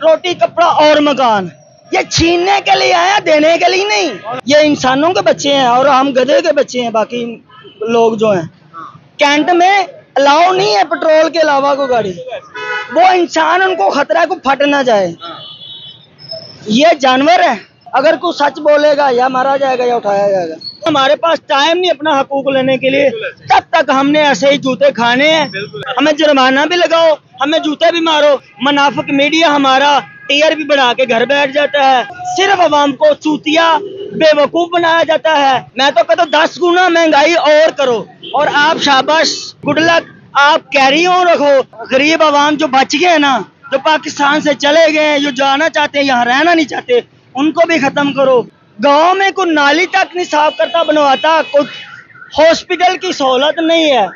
روٹی کپڑا اور مکان، یہ چھیننے کے لیے آیا، دینے کے لیے نہیں۔ یہ انسانوں کے بچے ہیں اور ہم گدھے کے بچے ہیں۔ باقی لوگ جو ہیں کینٹ میں الاؤ نہیں ہے پیٹرول کے علاوہ کوئی گاڑی، وہ انسان ان کو خطرہ ہے کو پھٹ نہ جائے۔ یہ جانور ہے، اگر کوئی سچ بولے گا یا مارا جائے گا یا اٹھایا جائے گا۔ ہمارے پاس ٹائم نہیں اپنا حقوق لینے کے لیے، تب تک ہم نے ایسے ہی جوتے کھانے ہیں۔ ہمیں جرمانہ بھی لگاؤ، ہمیں جوتے بھی مارو، منافق میڈیا ہمارا ٹیر بھی بنا کے گھر بیٹھ جاتا ہے، صرف عوام کو چوتیا بے وقوف بنایا جاتا ہے۔ میں تو کہتا ہوں 10 گنا مہنگائی اور کرو، اور آپ شاباش، گڈ لک، آپ کیری آن رکھو۔ غریب عوام جو بچ گئے نا، جو پاکستان سے چلے گئے، جو جانا چاہتے ہیں، یہاں رہنا نہیں چاہتے، ان کو بھی ختم کرو۔ گاؤں میں کوئی نالی تک نہیں صاف کرتا بنواتا، کوئی ہاسپٹل کی سہولت نہیں ہے۔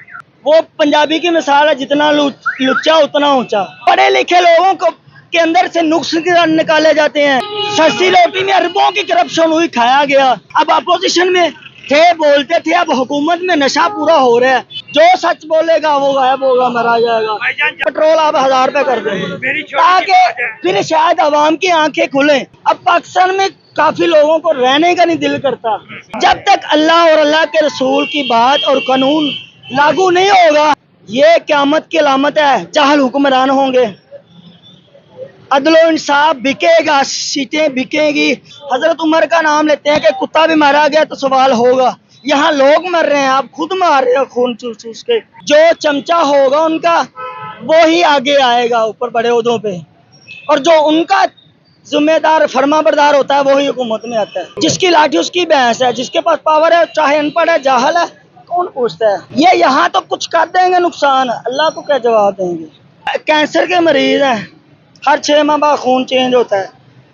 وہ پنجابی کی مثال ہے، جتنا لچا اتنا اونچا۔ پڑھے لکھے لوگوں کو کے اندر سے نقص نکالے جاتے ہیں۔ سستی روٹی میں اربوں کی کرپشن ہوئی، کھایا گیا۔ اب اپوزیشن میں تھے، بولتے تھے، اب حکومت میں نشہ پورا ہو رہا ہے۔ جو سچ بولے گا وہ غائب ہوگا، مرا جائے گا۔ پیٹرول آپ 1000 روپے کر دیں تاکہ پھر شاید عوام کی آنکھیں کھلیں۔ اب پاکستان میں کافی لوگوں کو رہنے کا نہیں دل کرتا۔ جب تک اللہ اور اللہ کے رسول کی بات اور قانون لاگو نہیں ہوگا، یہ قیامت کی علامت ہے۔ جاہل حکمران ہوں گے، عدل و انصاف بکے گا، سیٹیں بکیں گی۔ حضرت عمر کا نام لیتے ہیں کہ کتا بھی مارا گیا تو سوال ہوگا۔ یہاں لوگ مر رہے ہیں، آپ خود مار رہے ہیں خون چوس چوس کے۔ جو چمچہ ہوگا ان کا، وہی آگے آئے گا اوپر بڑے عہدوں پہ، اور جو ان کا ذمہ دار فرما بردار ہوتا ہے وہی حکومت میں آتا ہے۔ جس کی لاٹھی اس کی بھینس ہے، جس کے پاس پاور ہے، چاہے ان پڑھ ہے، جاہل ہے، کون پوچھتا ہے؟ یہ یہاں تو کچھ کر دیں گے نقصان، اللہ کو کیا جواب دیں گے؟ کینسر کے مریض ہیں، ہر 6 ماہ بعد خون چینج ہوتا ہے۔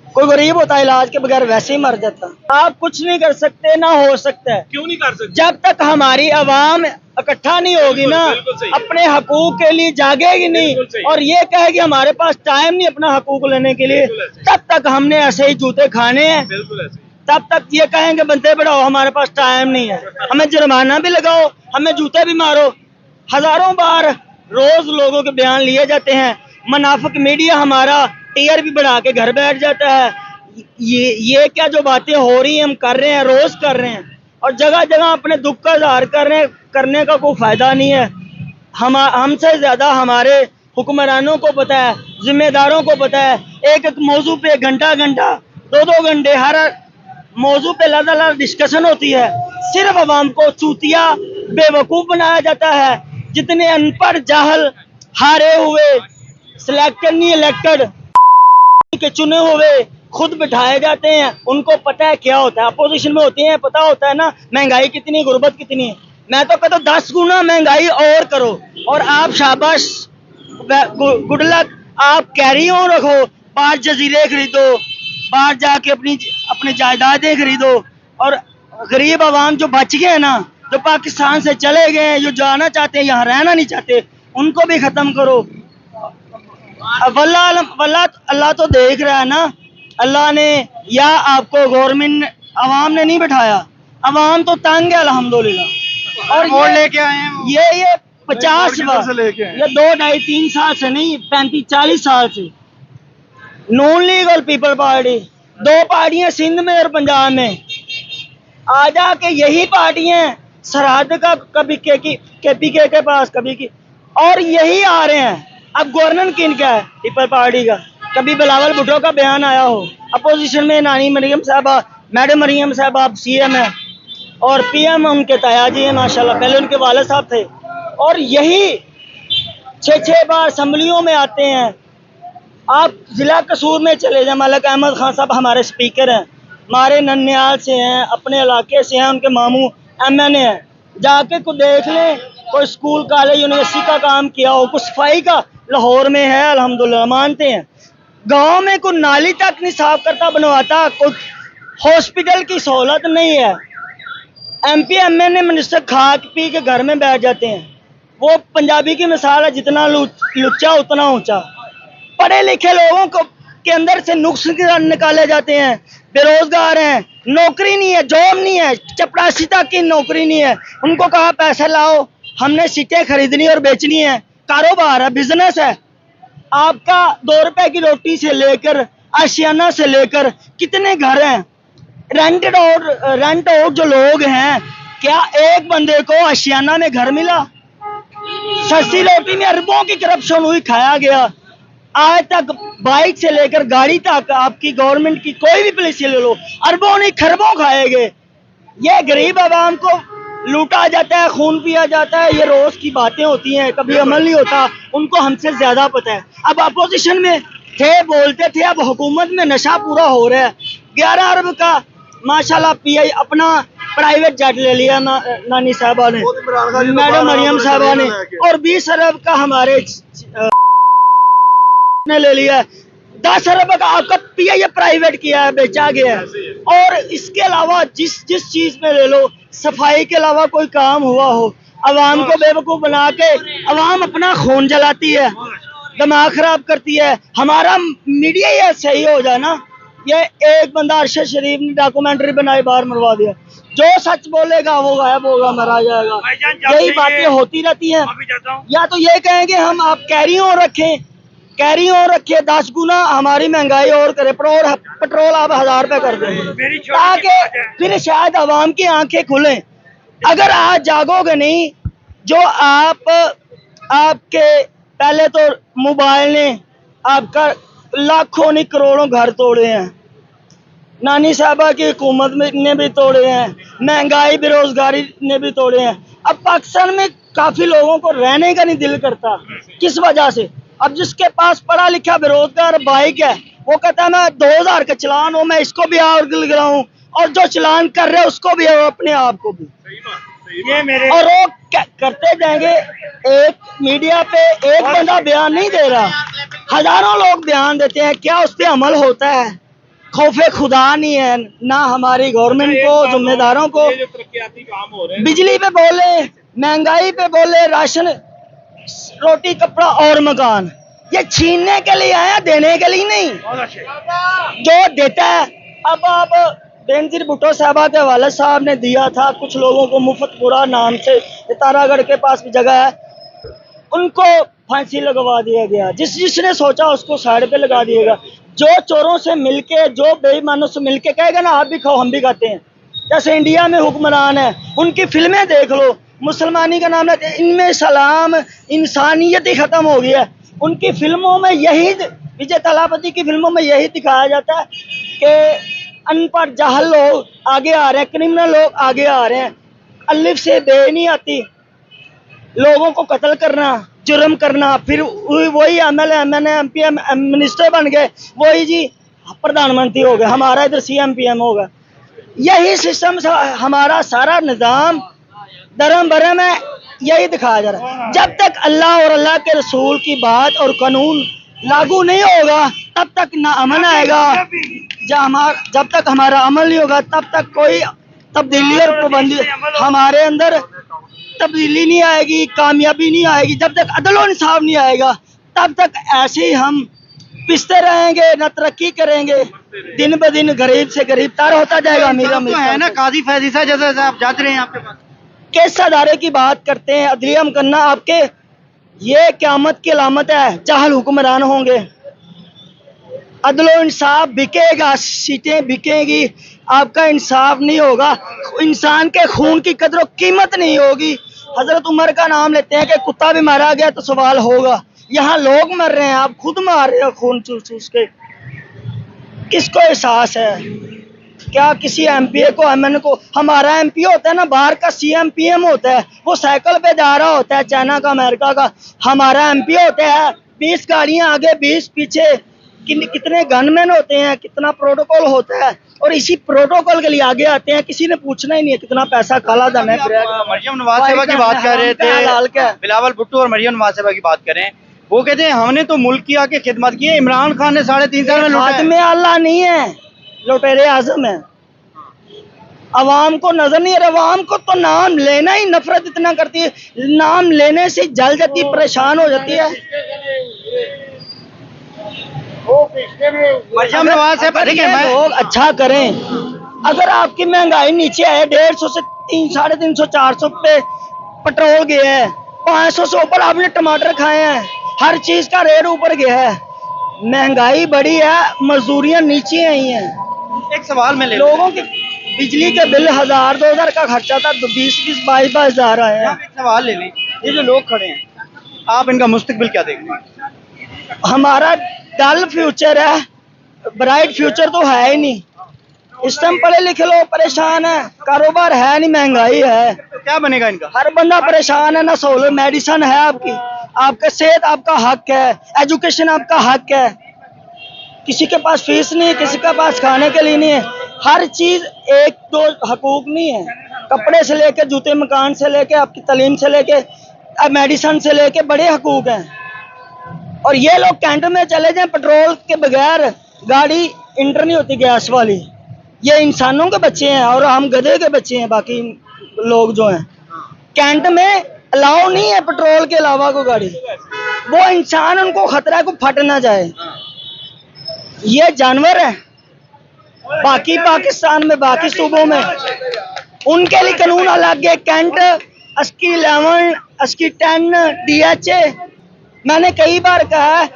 کوئی غریب ہوتا ہے علاج کے بغیر ویسے ہی مر جاتا۔ آپ کچھ نہیں کر سکتے، نہ ہو سکتا ہے۔ کیوں نہیں کر سکتے؟ جب تک ہماری عوام اکٹھا نہیں ہوگی نا، اپنے حقوق کے لیے جاگے گی نہیں، اور یہ کہے گی ہمارے پاس ٹائم نہیں اپنا حقوق لینے کے لیے، تب تک ہم نے ایسے ہی جوتے کھانے ہیں۔ تب تک یہ کہیں گے بندے بڑھاؤ، ہمارے پاس ٹائم نہیں ہے۔ ہمیں جرمانہ بھی لگاؤ، ہمیں جوتے بھی مارو۔ ہزاروں بار روز لوگوں کے بیان لیے جاتے ہیں، منافق میڈیا ہمارا ٹیر بھی بنا کے گھر بیٹھ جاتا ہے۔ یہ کیا جو باتیں ہو رہی ہیں ہم کر رہے ہیں، روز کر رہے ہیں، اور جگہ جگہ اپنے دکھ کا اظہار کرنے کا کوئی فائدہ نہیں ہے۔ ہم سے زیادہ ہمارے حکمرانوں کو پتہ ہے، ذمہ داروں کو پتہ ہے۔ ایک ایک موضوع پہ گھنٹہ 2 گھنٹے ہر موضوع پہ لگا ڈسکشن ہوتی ہے۔ صرف عوام کو چوتیا بے وقوف بنایا جاتا ہے۔ جتنے ان پڑھ جاہل ہارے ہوئے، سلیکٹڈ نہیں الیکٹڈ کے چنے ہوئے خود بٹھائے جاتے ہیں، ان کو پتہ ہے کیا ہوتا ہے۔ اپوزیشن میں ہوتے ہیں، پتہ ہوتا ہے نا مہنگائی کتنی، غربت کتنی ہے۔ میں تو کہتا ہوں 10 گنا مہنگائی اور کرو، اور آپ شاباش، گڈ لک، آپ کیری آن رکھو، 5 جزیرے خریدو، باہر جا کے اپنی جائیدادیں خریدو، اور غریب عوام جو بچ گئے نا، جو پاکستان سے چلے گئے، جو جانا چاہتے ہیں، یہاں رہنا نہیں چاہتے، ان کو بھی ختم کرو۔ اللہ تو دیکھ رہا ہے نا، اللہ نے یا آپ کو گورنمنٹ عوام نے نہیں بٹھایا، عوام تو تنگ ہے الحمدللہ۔ اور لے کے آئے ہیں یہ 50 بار، یہ 2 ڈھائی 3 سال سے نہیں، 35 40 سال سے نون لیگ اور پیپل پارٹی، 2 پارٹیاں سندھ میں اور پنجاب میں، آ جا کے یہی پارٹیاں سرحد کا کبھی کے پی کے پاس، کبھی کی، اور یہی آ رہے ہیں۔ اب گورنر کن کا ہے؟ پیپل پارٹی کا۔ کبھی بلاول بھٹو کا بیان آیا ہو؟ اپوزیشن میں نانی مریم صاحبہ، میڈم مریم صاحبہ اب سی ایم ہے، اور پی ایم ان کے تایا جی ہیں ماشاءاللہ، پہلے ان کے والد صاحب تھے، اور یہی 6 بار اسمبلیوں میں آتے ہیں۔ آپ ضلع قصور میں چلے جائیں، ملک احمد خان صاحب ہمارے اسپیکر ہیں، ہمارے ننیال سے ہیں، اپنے علاقے سے ہیں، ان کے ماموں ایم این اے ہیں، جا کے کو دیکھ لیں، کوئی اسکول کالج یونیورسٹی کا کام کیا ہو، کچھ صفائی کا لاہور میں ہے الحمدللہ، مانتے ہیں۔ گاؤں میں کوئی نالی تک نہیں صاف کرتا بنواتا، کوئی ہاسپٹل کی سہولت نہیں ہے۔ M P M N a minister کھا پی کے گھر میں بیٹھ جاتے ہیں۔ وہ پنجابی کی مثال ہے، جتنا لچا اتنا اونچا۔ پڑھے لکھے لوگوں کے اندر سے نقص نکالے جاتے ہیں، بے روزگار ہیں، نوکری نہیں ہے، جاب نہیں ہے، چپڑاسی تک کی نوکری نہیں ہے۔ ان کو کہا پیسہ لاؤ، ہم نے سیٹیں خریدنی اور بیچنی ہیں، کاروبار ہے، بزنس ہے۔ آپ کا 2 روپے کی روٹی سے لے کر آشیانہ سے لے کر کتنے گھر ہیں رینٹ اور جو لوگ ہیں، کیا ایک بندے کو آشیانہ میں گھر ملا؟ سستی روٹی میں اربوں کی کرپشن ہوئی، کھایا گیا. آج تک بائک سے لے کر گاڑی تک آپ کی گورنمنٹ کی کوئی بھی پالیسی لے لو، اربوں نہیں خربوں کھائے گے. یہ غریب عوام کو لوٹا جاتا ہے، خون پیا جاتا ہے. یہ روز کی باتیں ہوتی ہیں، کبھی عمل نہیں ہوتا. ان کو ہم سے زیادہ پتہ ہے. اب اپوزیشن میں تھے، بولتے تھے، اب حکومت میں نشہ پورا ہو رہا ہے. 11 ارب کا ماشاءاللہ پی آئی اپنا پرائیویٹ جیٹ لے لیا نانی صاحبہ نے، میڈم مریم صاحبہ نے، اور 20 ارب کا ہمارے نے لے لیا ہے. 10 ارب کا آپ کا پی آئی پرائیویٹ کیا ہے، بیچا گیا ہے. اور اس کے علاوہ جس چیز میں لے لو، صفائی کے علاوہ کوئی کام ہوا ہو، عوام کو بے وقوف بنا کے عوام اپنا خون جلاتی ہے، دماغ خراب کرتی ہے. ہمارا میڈیا یہ صحیح ہو جائے نا. یہ ایک بندہ ارشد شریف نے ڈاکومنٹری بنائی، باہر مروا دیا. جو سچ بولے گا وہ غائب ہوگا، مرا جائے گا. یہی باتیں ہوتی رہتی ہیں. یا تو یہ کہیں گے ہم آپ کیری اور رکھے 10 گنا ہماری مہنگائی اور کرے، پٹرول آپ 1000 روپے کر دیں تاکہ پھر شاید عوام کی آنکھیں کھلیں. اگر آج جاگو گے نہیں، جو آپ کے پہلے تو موبائل نے آپ کا لاکھوں نہیں کروڑوں گھر توڑے ہیں، نانی صاحبہ کی حکومت نے بھی توڑے ہیں، مہنگائی بے روزگاری نے بھی توڑے ہیں. اب پاکستان میں کافی لوگوں کو رہنے کا نہیں دل کرتا. کس وجہ سے؟ اب جس کے پاس پڑھا لکھا بے روزگار بائک ہے، وہ کہتا ہے میں 2000 کا چلان ہوں، میں اس کو بھی آگ لگاؤں، اور جو چلان کر رہے اس کو بھی اور اپنے آپ کو بھی. اور وہ کرتے جائیں گے. ایک میڈیا پہ ایک بندہ بیان نہیں دے رہا، ہزاروں لوگ بیان دیتے ہیں. کیا اس پہ عمل ہوتا ہے؟ خوف خدا نہیں ہے نہ ہماری گورنمنٹ کو، ذمہ داروں کو. بجلی پہ بولے، مہنگائی پہ بولے، راشن، روٹی، کپڑا اور مکان. یہ چھیننے کے لیے آیا، دینے کے لیے نہیں. جو دیتا ہے، اب آپ بینظیر بھٹو صاحبہ کے والد صاحب نے دیا تھا کچھ لوگوں کو مفت پورا نام سے، تارا گڑھ کے پاس بھی جگہ ہے، ان کو پھانسی لگوا دیا گیا. جس نے سوچا اس کو سائڈ پہ لگا دیا گیا. جو چوروں سے مل کے، جو بے ایمانوں سے مل کے کہے گا نا آپ بھی کھاؤ ہم بھی کھاتے ہیں. جیسے انڈیا میں حکمران ہے، ان کی فلمیں دیکھ لو، مسلمانی کا نام لیتے، ان میں سلام انسانیت ہی ختم ہو گیا ہے. ان کی فلموں میں یہی، وجے تلاپتی کی فلموں میں یہی دکھایا جاتا ہے کہ ان پڑھ جاہل لوگ آگے آ رہے ہیں، کرمنل لوگ آگے آ رہے ہیں. الف سے بے نہیں آتی، لوگوں کو قتل کرنا، جرم کرنا، پھر وہی M L A, M N A, M P M minister بن گئے، وہی جی پردھان منتری ہو گئے، ہمارا ادھر سی ایم پی ایم ہوگا. یہی سسٹم ہمارا سارا نظام درم برم ہے. یہی دکھایا جا رہا ہے. جب تک اللہ اور اللہ کے رسول کی بات اور قانون لاگو نہیں ہوگا تب تک نہ امن آئے گا. جب تک ہمارا عمل نہیں ہوگا تب تک کوئی تبدیلی اور پابندی ہمارے اندر تبدیلی نہیں آئے گی، کامیابی نہیں آئے گی. جب تک عدل و انصاف نہیں آئے گا تب تک ایسے ہی ہم پستے رہیں گے، نہ ترقی کریں گے. دن بہ دن غریب سے غریب تر ہوتا جائے گا. ہے نا قاضی فیضی صاحب جیسے آپ جاتے رہے ہیں آپ کے پاس، کس ادارے کی بات کرتے ہیں؟ عدلیہ کرنا آپ کے، یہ قیامت کی علامت ہے. جاہل حکمران ہوں گے، عدل و انصاف بکے گا، سیٹیں بکیں گی، آپ کا انصاف نہیں ہوگا. انسان کے خون کی قدر و قیمت نہیں ہوگی. حضرت عمر کا نام لیتے ہیں کہ کتا بھی مارا گیا تو سوال ہوگا. یہاں لوگ مر رہے ہیں، آپ خود مار رہے ہو خون چوس چوس کے. کس کو احساس ہے؟ کیا کسی ایم پی اے کو، ایم این اے کو؟ ہمارا ایم پی ہوتا ہے نا، باہر کا سی ایم پی ایم ہوتا ہے، وہ سائیکل پہ جا رہا ہوتا ہے، چائنا کا، امریکہ کا. ہمارا ایم پی ہوتا ہے 20 گاڑیاں آگے 20 پیچھے، کتنے گن مین ہوتے ہیں، کتنا پروٹوکول ہوتا ہے، اور اسی پروٹوکول کے لیے آگے آتے ہیں. کسی نے پوچھنا ہی نہیں ہے کتنا پیسہ کالا دھن ہے. مریم نواز صاحبہ کی بات کر رہے تھے، بلاول بھٹو اور مریم نواز صاحبہ کی بات کریں، وہ کہتے ہیں ہم نے تو ملک کی آ کے خدمت کی ہے، عمران خان نے 3.5 سال میں لوٹا ہے. خادم اللہ نہیں ہے، لٹیرے اعظم ہے. عوام کو نظر نہیں آ رہا. عوام کو تو نام لینا ہی نفرت اتنا کرتی ہے، نام لینے سے جل جاتی ہے، پریشان ہو جاتی ہے. مریم نواز صاحب لوگ اچھا کریں. اگر آپ کی مہنگائی نیچے آئے، 150 سے 350 400 پہ پٹرول گیا ہے، 500 سے اوپر آپ نے ٹماٹر کھائے ہیں، ہر چیز کا ریٹ اوپر گیا ہے, مہنگائی بڑی ہے, مزدوریاں نیچے آئی ہیں. ایک سوال میں لے لوگوں کے بجلی کے بل 1000-2000 کا خرچہ تھا, 20-22 ہزار آئے ہیں. آپ ایک سوال لے لیں, یہ جو لوگ کھڑے ہیں آپ ان کا مستقبل کیا دیکھ رہے ہیں؟ ہمارا ڈل فیوچر ہے, برائٹ فیوچر تو ہے ہی نہیں. اس ٹائم پڑھے لکھے لوگ پریشان ہیں, کاروبار ہے نہیں, مہنگائی ہے, تو کیا بنے گا ان کا؟ ہر بندہ پریشان ہے. نہ سہولت, میڈیسن ہے آپ کی, آپ کا صحت آپ کا حق ہے, ایجوکیشن آپ کا حق ہے. کسی کے پاس فیس نہیں ہے, کسی کے پاس کھانے کے لیے نہیں ہے. ہر چیز ایک دو حقوق نہیں ہے. کپڑے سے لے کے جوتے, مکان سے لے کے آپ کی تعلیم سے لے کے میڈیسن سے لے کے بڑے حقوق ہیں. اور یہ لوگ کینٹ میں چلے جائیں, پیٹرول کے بغیر گاڑی انٹر نہیں ہوتی گیس والی. یہ انسانوں کے بچے ہیں اور ہم گدھے کے بچے ہیں. باقی لوگ جو ہیں کینٹ میں الاؤ نہیں ہے پیٹرول کے علاوہ کوئی گاڑی. وہ انسان, ان کو خطرہ ہے کو پھٹ نہ جائے. یہ جانور ہے. باقی پاکستان میں, باقی صوبوں میں ان کے لیے قانون الگ ہے. کینٹ اسکی 11 اسکی 10 DHA. میں نے کئی بار کہا ہے,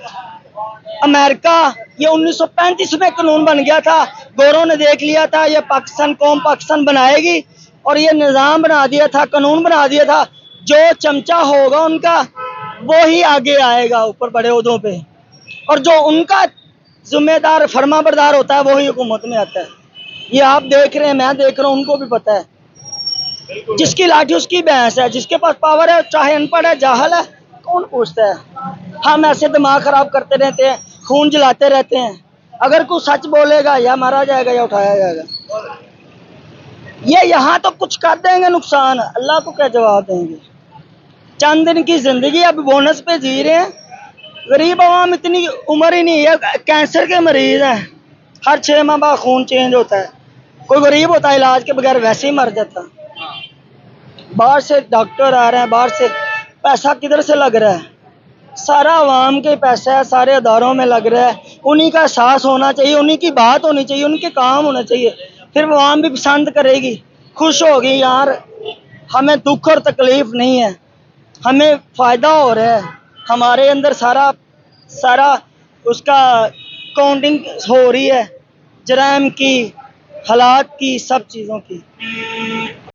امریکہ یہ 1935 میں قانون بن گیا تھا, گوروں نے دیکھ لیا تھا یہ پاکستان قوم پاکستان بنائے گی, اور یہ نظام بنا دیا تھا, قانون بنا دیا تھا. جو چمچہ ہوگا ان کا وہی آگے آئے گا اوپر بڑے عہدوں پہ, اور جو ان کا ذمہ دار فرما بردار ہوتا ہے وہی حکومت میں آتا ہے. یہ آپ دیکھ رہے ہیں, میں دیکھ رہا ہوں, ان کو بھی پتا ہے. جس کی لاٹھی اس کی بھینس ہے, جس کے پاس پاور ہے, چاہے ان پڑھ ہے, جاہل ہے, کون پوچھتا ہے. ہم ایسے دماغ خراب کرتے رہتے ہیں, خون جلاتے رہتے ہیں. اگر کوئی سچ بولے گا یا مارا جائے گا یا اٹھایا جائے گا. یہ یہاں تو کچھ کر دیں گے نقصان, اللہ کو کیا جواب دیں گے. چند دن کی زندگی, اب بونس پہ جی رہے ہیں. غریب عوام اتنی عمر ہی نہیں ہے, کینسر کے مریض ہیں, ہر 6 ماہ بعد خون چینج ہوتا ہے. کوئی غریب ہوتا ہے علاج کے بغیر ویسے ہی مر جاتا. باہر سے ڈاکٹر آ رہے ہیں, باہر سے پیسہ کدھر سے لگ رہا ہے, سارا عوام کے پیسہ ہے, سارے اداروں میں لگ رہا ہے. انہی کا احساس ہونا چاہیے, انہی کی بات ہونی چاہیے, ان کے کام ہونا چاہیے, پھر عوام بھی پسند کرے گی, خوش ہوگی. یار ہمیں دکھ اور تکلیف نہیں ہے, ہمیں فائدہ ہو رہا ہے. ہمارے اندر سارا اس کا کاؤنٹنگ ہو رہی ہے, جرائم کی, حالات کی, سب چیزوں کی.